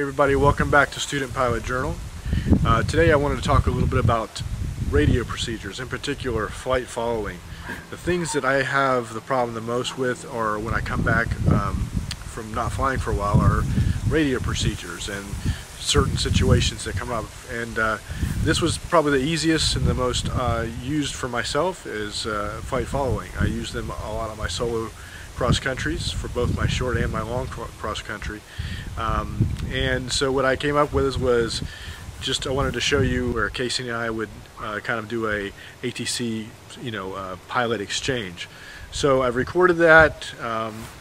Hey everybody, welcome back to Student Pilot Journal. Today I wanted to talk a little bit about radio procedures, in particular flight following. The things that I have the problem the most with are when I come back from not flying for a while are radio procedures and certain situations that come up. And this was probably the easiest and the most used for myself is flight following. I use them a lot on my solo cross countries for both my short and my long cross country. And so what I came up with was just I wanted to show you where Casey and I would kind of do a ATC pilot exchange. So I've recorded that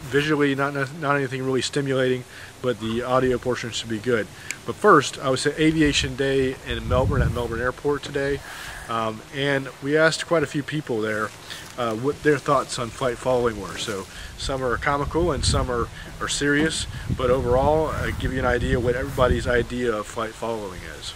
visually, not anything really stimulating, but the audio portion should be good. But first, I was at Aviation Day in Melbourne at Melbourne Airport today, and we asked quite a few people there what their thoughts on flight following were. So some are comical and some are serious, but overall I give you an idea what everybody's idea of flight following is.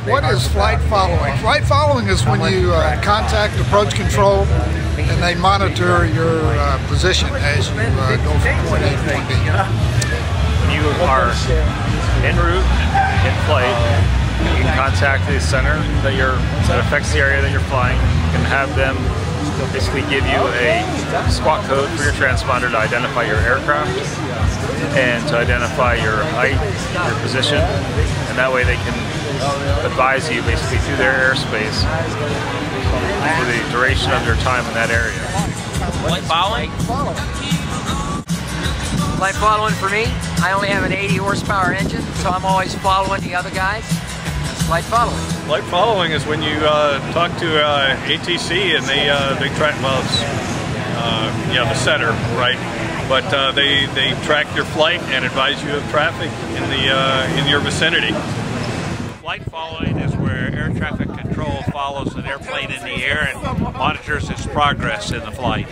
What is flight following? Flight following is when you contact approach control and they monitor your position as you go from point A to point B. When you are en route, in flight, you can contact the center that affects the area that you're flying. You can have them basically give you a squawk code for your transponder to identify your aircraft and to identify your height, your position, and that way they can advise you basically through their airspace for the duration of your time in that area. Flight following? Flight following for me, I only have an 80 horsepower engine, so I'm always following the other guys. That's flight following. Flight following is when you talk to ATC and they track, well, the center, right? But they track your flight and advise you of traffic in your vicinity. Flight following is where air traffic control follows an airplane in the air and monitors its progress in the flight.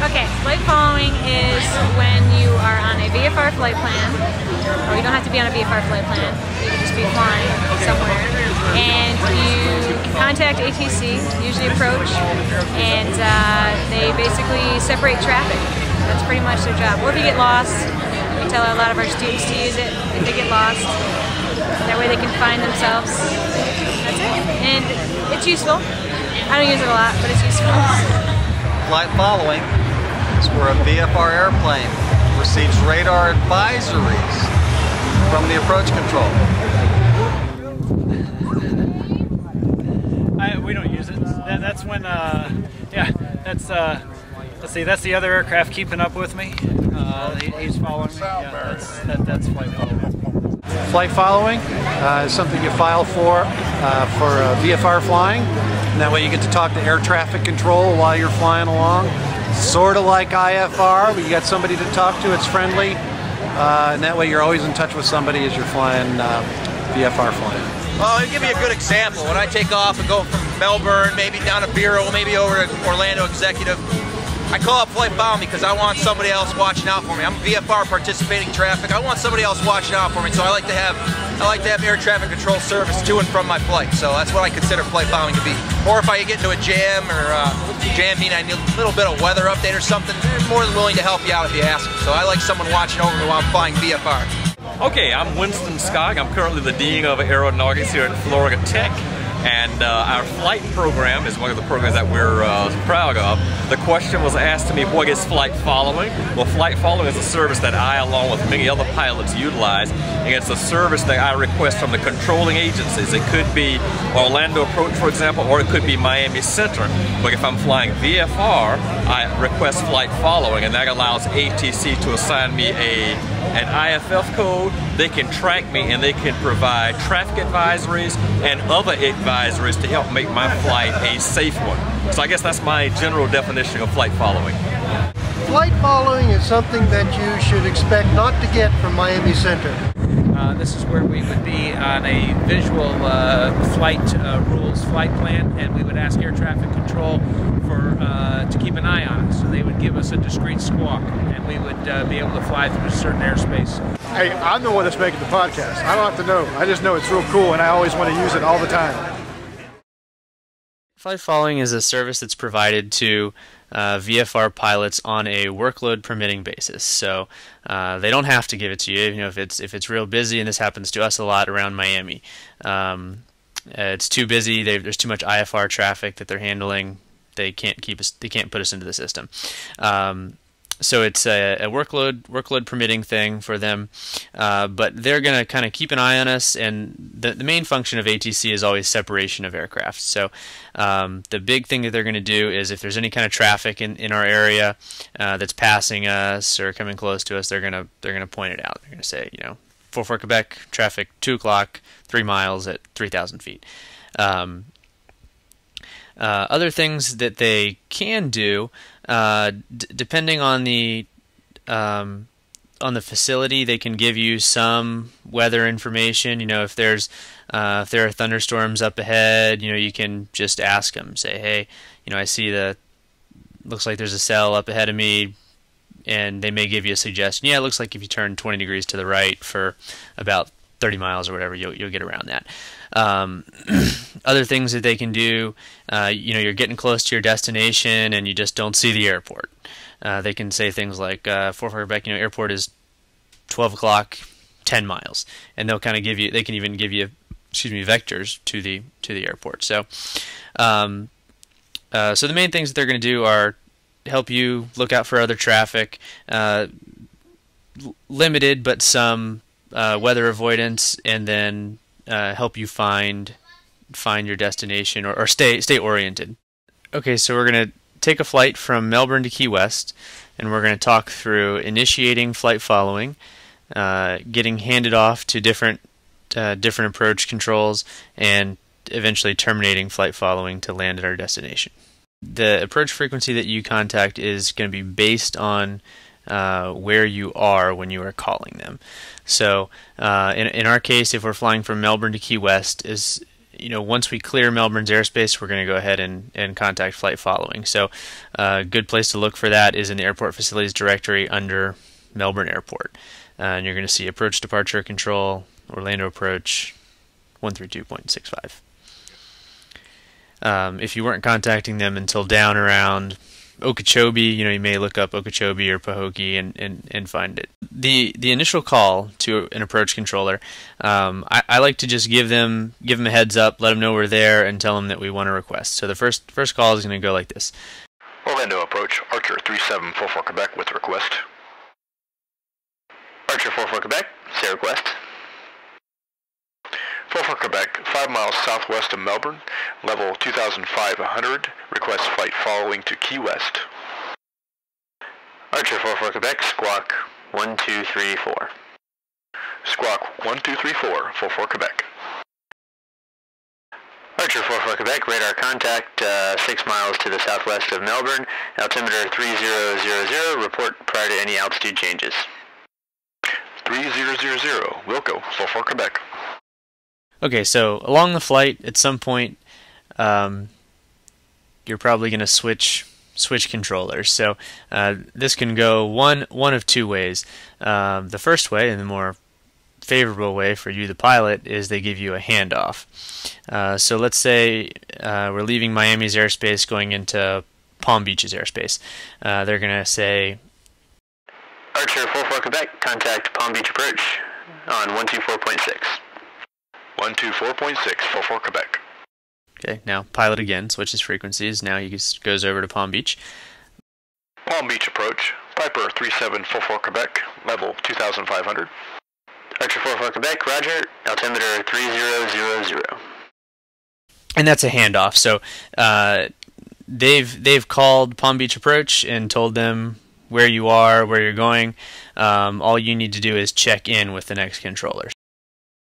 Okay, flight following is when you are on a VFR flight plan, or you don't have to be on a VFR flight plan, you can just be flying somewhere, and you contact ATC, usually approach, and they basically separate traffic. That's pretty much their job. Or if you get lost, we tell a lot of our students to use it if they get lost. That way they can find themselves. That's it. And it's useful. I don't use it a lot, but it's useful. Flight following is where a VFR airplane receives radar advisories from the approach control. We don't use it. That's when, let's see, that's the other aircraft keeping up with me. He's following me. Yeah, that's flight following. Flight following is something you file for VFR flying. And that way you get to talk to air traffic control while you're flying along. Sort of like IFR, but you got somebody to talk to, it's friendly. And that way you're always in touch with somebody as you're flying VFR flying. Well, I'll give you a good example. When I take off and go from Melbourne, maybe down to Bureau, maybe over to Orlando Executive, I call up flight following because I want somebody else watching out for me. I'm VFR participating traffic. I want somebody else watching out for me, so I like to have air traffic control service to and from my flight. So that's what I consider flight following to be. Or if I get into a jam or jam mean I need a little bit of weather update or something, they're more than willing to help you out if you ask them. So I like someone watching over me while I'm flying VFR. Okay, I'm Winston Skog. I'm currently the Dean of Aeronautics here at Florida Tech. And our flight program is one of the programs that we're proud of. The question was asked to me, what is flight following? Well, flight following is a service that I, along with many other pilots, utilize. And it's a service that I request from the controlling agencies. It could be Orlando Approach, for example, or it could be Miami Center. But if I'm flying VFR, I request flight following, and that allows ATC to assign me an IFF code. They can track me and they can provide traffic advisories and other advisories to help make my flight a safe one. So I guess that's my general definition of flight following. Flight following is something that you should expect not to get from Miami Center. This is where we would be on a visual flight rules flight plan, and we would ask air traffic control to keep an eye on us. So they would give us a discrete squawk, and we would be able to fly through a certain airspace. Hey, I'm the one that's making the podcast. I don't have to know. I just know it's real cool and I always want to use it all the time. Flight following is a service that's provided to VFR pilots on a workload permitting basis. So they don't have to give it to you. You know, if it's real busy, and this happens to us a lot around Miami. It's too busy. There's too much IFR traffic that they're handling. They can't put us into the system. So it's a workload permitting thing for them, but they're going to kind of keep an eye on us, and the main function of ATC is always separation of aircraft. So the big thing that they're going to do is if there's any kind of traffic in our area that's passing us or coming close to us, they're going to point it out. They're going to say, you know, 44 Quebec traffic 2 o'clock, 3 miles at 3,000 feet. Other things that they can do, depending on the facility, they can give you some weather information. You know, if there are thunderstorms up ahead, you know, you can just ask them. Say, hey, you know, I see looks like there's a cell up ahead of me, and they may give you a suggestion. Yeah, it looks like if you turn 20 degrees to the right for about 30 miles or whatever, you'll get around that. Other things that they can do, you know, you're getting close to your destination and you just don't see the airport. They can say things like, for Quebec, you know, airport is 12 o'clock, 10 miles, and they'll kind of give you. They can even give you, vectors to the airport. So, so the main things that they're going to do are help you look out for other traffic, limited but some weather avoidance, and then help you find your destination or stay oriented. Okay, so we're going to take a flight from Melbourne to Key West, and we're going to talk through initiating flight following, getting handed off to different approach controls, and eventually terminating flight following to land at our destination. The approach frequency that you contact is going to be based on where you are when you are calling them. So in our case, if we're flying from Melbourne to Key West, once we clear Melbourne's airspace, we're going to go ahead and contact flight following. So a good place to look for that is in the airport facilities directory under Melbourne Airport. And you're going to see approach departure control, Orlando approach 132.65. If you weren't contacting them until down around Okeechobee, you may look up Okeechobee or Pahokee and find it. The initial call to an approach controller, I like to just give them a heads up, let them know we're there, and tell them that we want a request. So the first call is going to go like this: Orlando approach, Archer 3744 Quebec with request. Archer 44 Quebec, say request. 44 Quebec, 5 miles southwest of Melbourne, level 2,500, request flight following to Key West. Archer 44 Quebec, squawk 1234. Squawk 1234, 44 Quebec. Archer 44 Quebec, radar contact 6 miles to the southwest of Melbourne, altimeter 3000, report prior to any altitude changes. 3000, Wilco, 44 Quebec. Okay, so along the flight, at some point, you're probably going to switch controllers. So this can go one of two ways. The first way, and the more favorable way for you, the pilot, is they give you a handoff. So let's say we're leaving Miami's airspace going into Palm Beach's airspace. They're going to say, Archer 44 Quebec, contact Palm Beach approach on 124.6. 124.6, 44 Quebec. Okay, now pilot again switches frequencies. Now he goes over to Palm Beach. Palm Beach approach, Piper 3744 Quebec, level 2,500. Archer 44 Quebec, roger, altimeter 3000. And that's a handoff. So they've called Palm Beach approach and told them where you are, where you're going. All you need to do is check in with the next controller.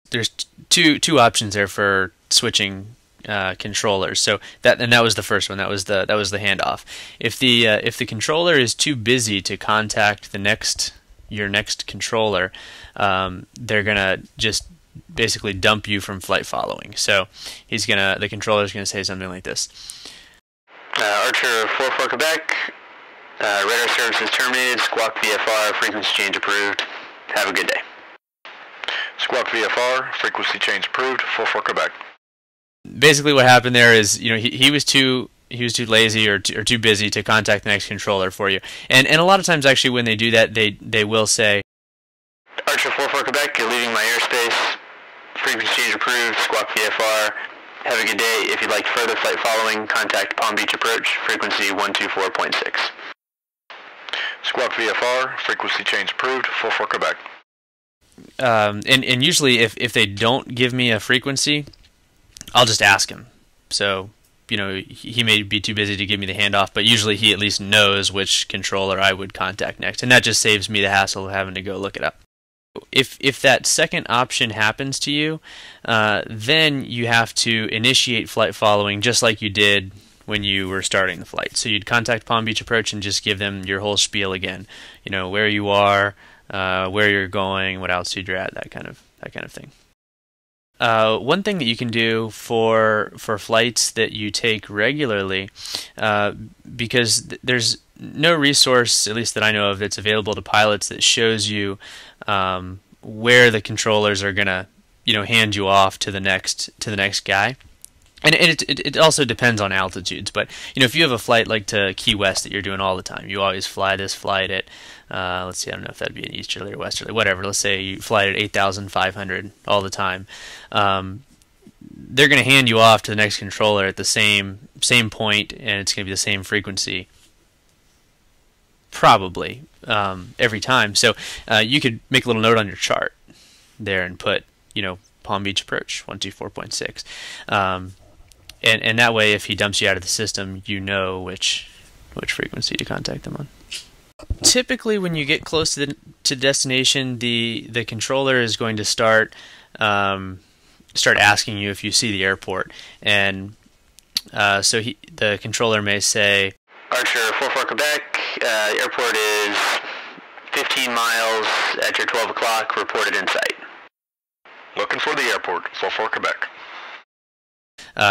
There's two options there for switching controllers. So that was the first one. That was the handoff. If the controller is too busy to contact your next controller, they're gonna just basically dump you from flight following. So the controller's gonna say something like this: Archer 44 Quebec, radar services terminated. Squawk VFR, frequency change approved. Have a good day. Squawk VFR, frequency change approved, 44 Quebec. Basically, what happened there is, he was too lazy or too busy to contact the next controller for you. And a lot of times, actually, when they do that, they will say, Archer 44 Quebec, you're leaving my airspace. Frequency change approved. Squawk VFR. Have a good day. If you'd like further flight following, contact Palm Beach Approach, frequency 124.6. Squawk VFR, frequency change approved, 44 Quebec. And usually, if they don't give me a frequency, I'll just ask him. So, he may be too busy to give me the handoff, but usually he at least knows which controller I would contact next, and that just saves me the hassle of having to go look it up. If that second option happens to you, then you have to initiate flight following just like you did when you were starting the flight. So you'd contact Palm Beach Approach and just give them your whole spiel again. Where you are, where you're going, what altitude you're at, that kind of thing. One thing that you can do for flights that you take regularly, because there's no resource, at least that I know of, that's available to pilots that shows you where the controllers are gonna, hand you off to the next guy. And it also depends on altitudes, but if you have a flight like to Key West that you're doing all the time, you always fly this flight at, let's see, I don't know if that'd be an easterly or westerly, whatever. Let's say you fly it at 8,500 all the time. They're going to hand you off to the next controller at the same point, and it's going to be the same frequency, probably every time. So you could make a little note on your chart there and put, Palm Beach Approach 124.6. And that way, if he dumps you out of the system, you know which frequency to contact them on. Typically, when you get close to destination, the controller is going to start asking you if you see the airport, and so the controller may say, Archer 44 Quebec, airport is 15 miles at your 12 o'clock. Reported in sight. Looking for the airport, 44 Quebec.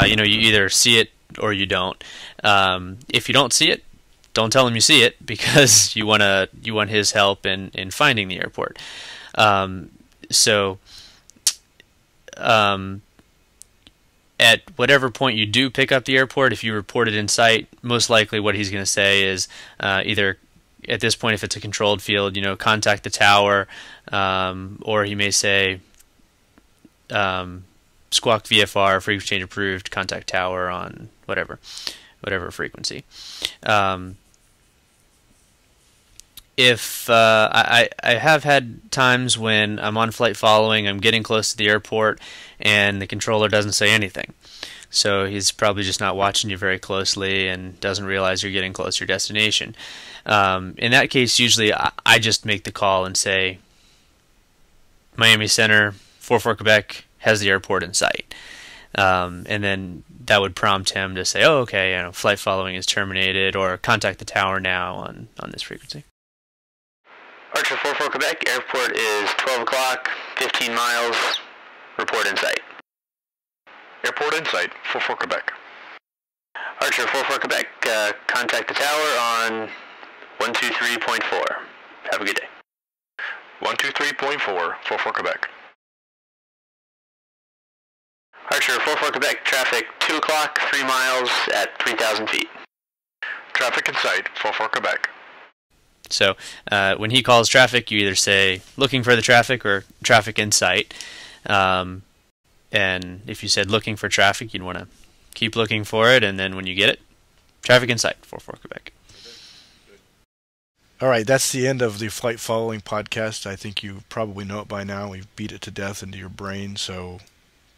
You either see it or you don't. If you don't see it, don't tell him you see it, because you want his help in finding the airport. At whatever point you do pick up the airport, if you report it in sight, most likely what he's going to say is either at this point, if it's a controlled field, contact the tower, or he may say, Squawk VFR, frequency change approved, contact tower on whatever frequency. If I have had times when I'm on flight following, I'm getting close to the airport, and the controller doesn't say anything. So he's probably just not watching you very closely and doesn't realize you're getting close to your destination. In that case, usually I just make the call and say, Miami Center, 44 Quebec has the airport in sight. And then that would prompt him to say, oh, okay, flight following is terminated, or contact the tower now on this frequency. Archer 44 Quebec, airport is 12 o'clock, 15 miles, report in sight. Airport in sight, 44 Quebec. Archer 44 Quebec, contact the tower on 123.4. Have a good day. 123.4, 44 Quebec. Archer 44 Quebec, traffic 2 o'clock, 3 miles at 3,000 feet. Traffic in sight, 44 Quebec. So when he calls traffic, you either say looking for the traffic or traffic in sight. And if you said looking for traffic, you'd want to keep looking for it, and then when you get it, traffic in sight, 44 Quebec. All right, that's the end of the Flight Following podcast. I think you probably know it by now. We've beat it to death into your brain, so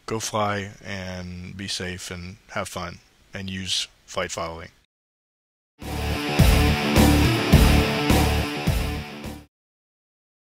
go fly and be safe and have fun and use Flight Following.